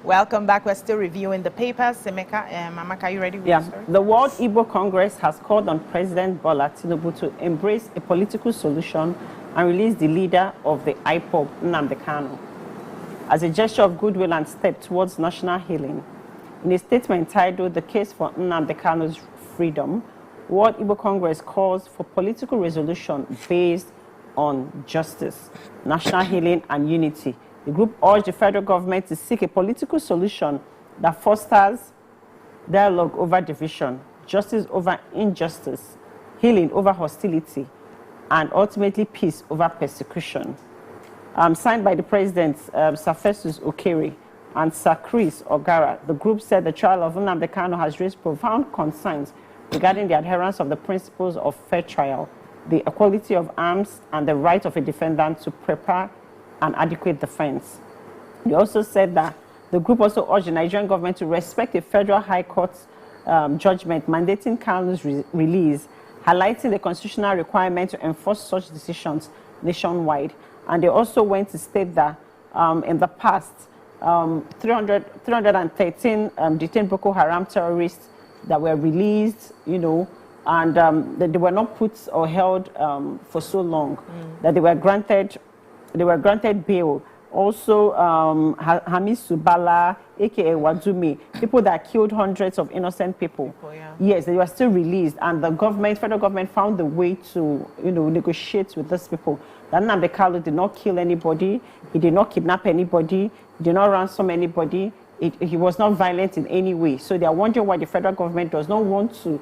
Welcome back. We're still reviewing the papers. Semeka, Amaka, are you ready with the story? The World Igbo Congress has called on President Bola Tinubu to embrace a political solution and release the leader of the IPOB, Nnamdi Kanu, as a gesture of goodwill and step towards national healing. In a statement entitled "The Case for Nnamdi Kanu's Freedom," World Igbo Congress calls for political resolution based on justice, national healing, and unity. The group urged the federal government to seek a political solution that fosters dialogue over division, justice over injustice, healing over hostility, and ultimately peace over persecution. Signed by the President, Sir Festus Okere, and Sir Chris Ogara, the group said the trial of Nnamdi Kanu has raised profound concerns regarding the adherence of the principles of fair trial, the equality of arms, and the right of a defendant to prepare an adequate defense. They also said that the group also urged the Nigerian government to respect a federal high court judgment mandating Kanu's release, highlighting the constitutional requirement to enforce such decisions nationwide. And they also went to state that in the past, 313 detained Boko Haram terrorists that were released, and that they were not put or held for so long, that they were granted bail. Also, Hamis Subala, aka Wadumi, people that killed hundreds of innocent people. Yes, they were still released, and the federal government found the way to, negotiate with these people. That Nnamdi Kanu did not kill anybody, he did not kidnap anybody, he did not ransom anybody, he was not violent in any way. So they are wondering why the federal government does not want to,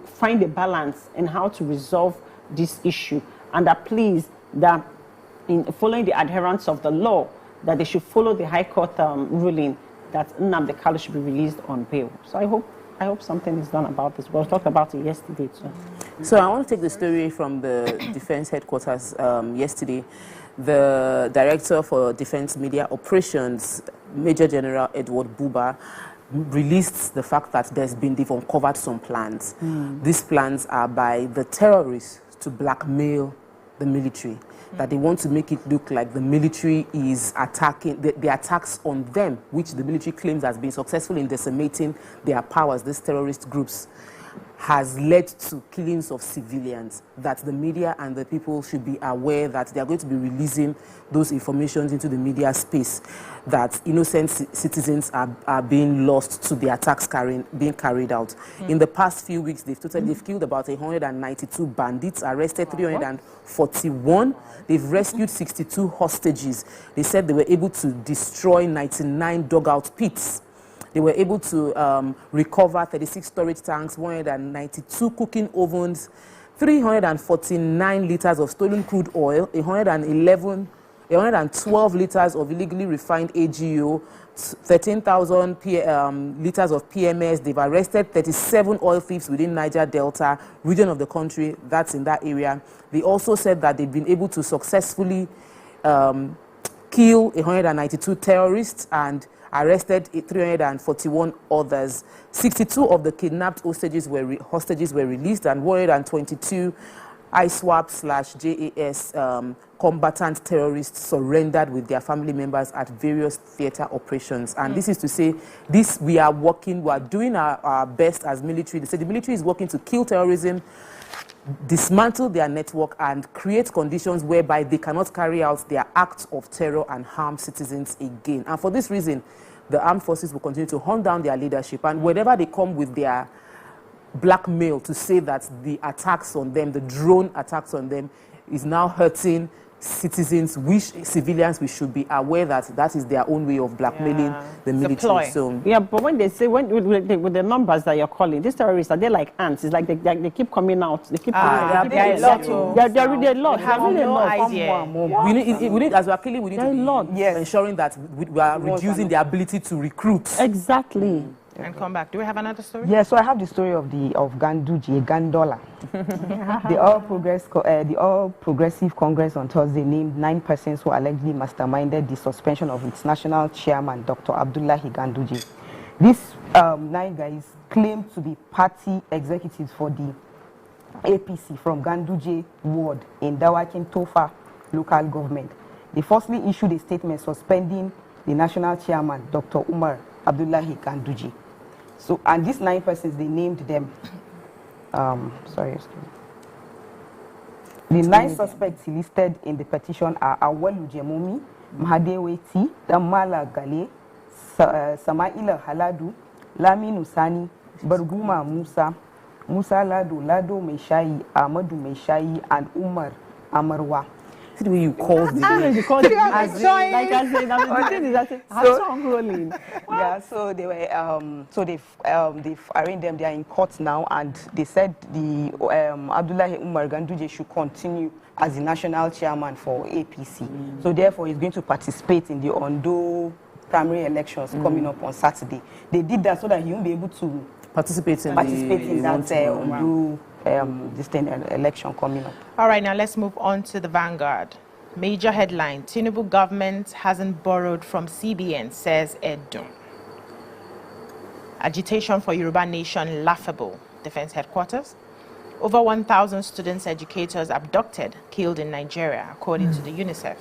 find a balance in how to resolve this issue, and are pleased that in following the adherence of the law, that they should follow the High Court ruling that Nnamdi Kanu should be released on bail. So I hope something is done about this. We talked about it yesterday too. So I want to take the story from the Defense Headquarters yesterday. The Director for Defense Media Operations, Major General Edward Buba, released the fact that they've uncovered some plans. These plans are by the terrorists to blackmail the military, that they want to make it look like the military is attacking, the attacks on them, which the military claims has been successful in decimating their powers, these terrorist groups, has led to killings of civilians, that the media and the people should be aware that they are going to be releasing those informations into the media space, that innocent citizens are being lost to the attacks being carried out. In the past few weeks, they've killed about 192 bandits, arrested 341. They've rescued 62 hostages. They said they were able to destroy 99 dugout pits. They were able to recover 36 storage tanks, 192 cooking ovens, 349 liters of stolen crude oil, 112 liters of illegally refined AGO, 13,000 liters of PMS. They've arrested 37 oil thieves within Niger Delta region of the country. That's in that area. They also said that they've been able to successfully kill 192 terrorists and arrested 341 others. 62 of the kidnapped hostages were released, and 122 ISWAP/JAS combatant terrorists surrendered with their family members at various theater operations. And this is to say, we are doing our best as military. They say the military is working to kill terrorism, dismantle their network, and create conditions whereby they cannot carry out their acts of terror and harm citizens again. And for this reason, the armed forces will continue to hunt down their leadership, and whenever they come with their blackmail to say that the attacks on them, the drone attacks on them, is now hurting citizens, civilians, we should be aware that that is their own way of blackmailing the military. So but when they say, with the numbers that you're calling, these terrorists, are they like ants? It's like they keep coming out. They keep coming out. They're really a lot. Have no idea. We need, as we're killing, we need to be ensuring that we are reducing the ability to recruit. Exactly. And come back. Do we have another story? Yeah, so I have the story of Ganduje, Gandola. The All Progressive Congress on Thursday named 9 persons who allegedly masterminded the suspension of its national chairman, Dr. Abdullahi Ganduje. These 9 guys claim to be party executives for the APC from Ganduje ward in Dawakin Tofa local government. They firstly issued a statement suspending the national chairman, Dr. Umar Abdullahi Ganduje. So, and these 9 persons, they named them. Sorry, excuse me. The 9 suspects listed in the petition are Awalu Jemomi, Mahadeweti, Damala Gale, Samaila Haladu, Lami Nusani, Barguma Musa, Musa Lado Meshayi, Ahmadu Meshayi, and Umar Amarwa. See the way you call the name. Because like I said, the thing is that rolling. Yeah, so they were they've arraigned them. They are in court now, and they said the Abdullahi Umar Ganduje should continue as the national chairman for APC. So therefore, he's going to participate in the Ondo primary elections coming up on Saturday. They did that so that he won't be able to participate in that Ondo election coming up. All right, now let's move on to the Vanguard. Major headline: Tinubu government hasn't borrowed from CBN, says Edun. Agitation for Yoruba Nation laughable. Defense headquarters. Over 1,000 students, educators abducted, killed in Nigeria, according to the UNICEF.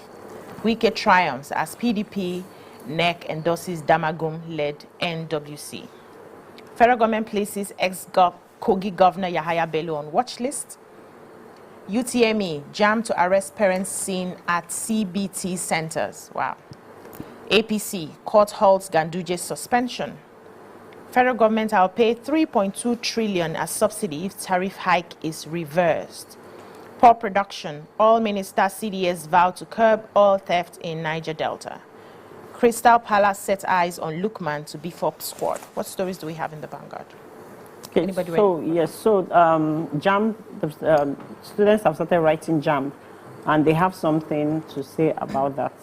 WIC triumphs as PDP NEC endorses Damagum-led NWC. Federal government places ex-Kogi Governor Yahaya Bello on watch list. UTME jammed to arrest parents seen at CBT centers. Wow. APC court halts Ganduje's suspension. Federal government will pay 3.2 trillion as subsidy if tariff hike is reversed. Poor production. All minister CDS vow to curb oil theft in Niger Delta. Crystal Palace set eyes on Lukman to beef up squad. What stories do we have in the Vanguard? Okay, Anybody JAMB, the students have started writing JAMB, and they have something to say about that.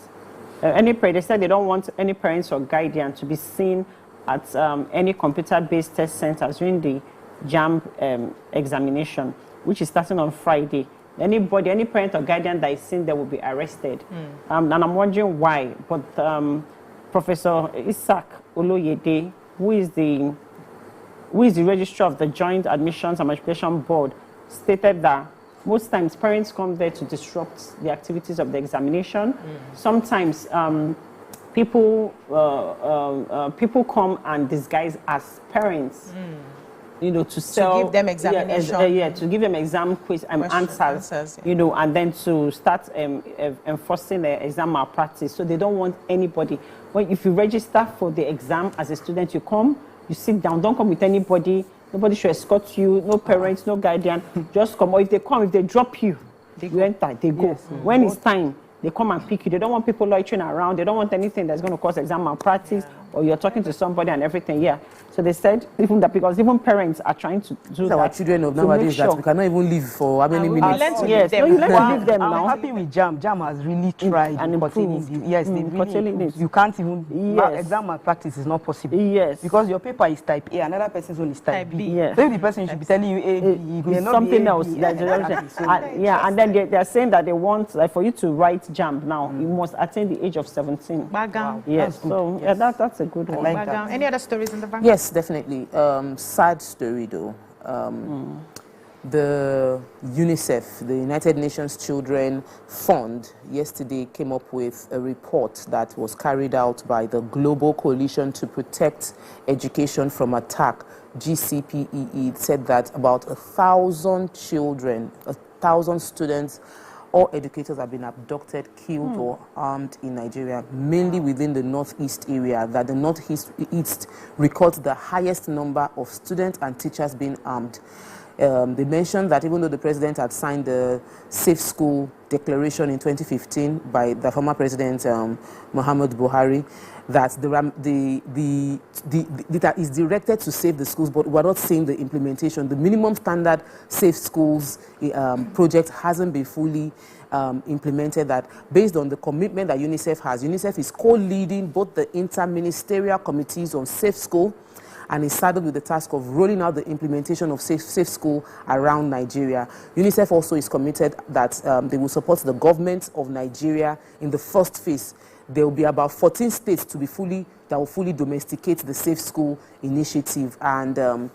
They said they don't want any parents or guardian to be seen at any computer-based test centers during the JAMB examination, which is starting on Friday. Any parent or guardian that is seen there will be arrested. And I'm wondering why. But Professor Isaac Oloyede, who is the registrar of the Joint Admissions and Matriculation Board, stated that most times parents come there to disrupt the activities of the examination. Sometimes people come and disguise as parents. To sell, to give them examination, to give them exam quiz answers, and then to start enforcing the exam malpractice. So they don't want anybody. Well, if you register for the exam as a student, you come, you sit down. Don't come with anybody. Nobody should escort you. No parents, no guardian. Just come. Or if they come, if they drop you, you enter. They go. Yes. When it's time, they come and pick you. They don't want people loitering around. They don't want anything that's going to cause exam malpractice, or you're talking to somebody and everything. Yeah. So they said because even parents are trying to do that. Our children of nowadays that we cannot even live for how many minutes. Yes, you learn to leave them now. I'm happy with JAM. JAM has really tried and improved. Yes, they really. You can't even. Exam malpractice is not possible. Yes. Because your paper is type A, another person's own is type B. Yes. So if the person should be telling you A, B, it's something else. And then they're saying that they want for you to write JAM now. You must attain the age of 17. Wow. Yes. So that's a good one. Like that. Any other stories in the Vanguard? Yes, definitely. Sad story though. The UNICEF, the United Nations Children Fund, yesterday came up with a report that was carried out by the Global Coalition to Protect Education from Attack, GCPEE. It said that about 1,000 children, 1,000 students or educators have been abducted, killed or armed in Nigeria, mainly within the northeast area, that the northeast records the highest number of students and teachers being armed. They mentioned that even though the president had signed the Safe School Declaration in 2015 by the former president, Muhammad Buhari, that that is directed to save the schools, but we're not seeing the implementation. The minimum standard Safe Schools project hasn't been fully implemented. That based on the commitment that UNICEF has, UNICEF is co-leading both the inter-ministerial committees on Safe School and is saddled with the task of rolling out the implementation of Safe School around Nigeria. UNICEF also is committed that they will support the government of Nigeria in the first phase. There will be about 14 states that will fully domesticate the Safe School initiative, and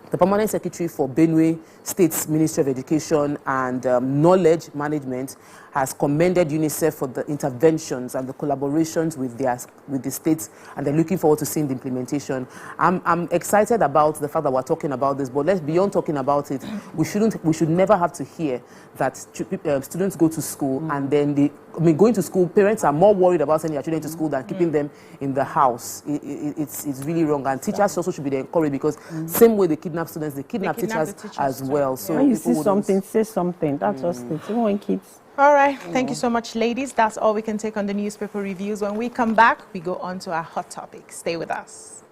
The Permanent Secretary for Benue State's Ministry of Education and Knowledge Management has commended UNICEF for the interventions and the collaborations with the states, and they're looking forward to seeing the implementation. I'm excited about the fact that we're talking about this, but beyond talking about it, we should never have to hear that students go to school and then going to school, parents are more worried about sending their children to school than keeping them in the house. It's really wrong, and teachers also should be encouraged, because same way they kidnap students, they kidnap teachers as well. So when you see something, say something. That's just it. Even when kids. All right. Thank you so much, ladies. That's all we can take on the newspaper reviews. When we come back, we go on to our hot topic. Stay with us.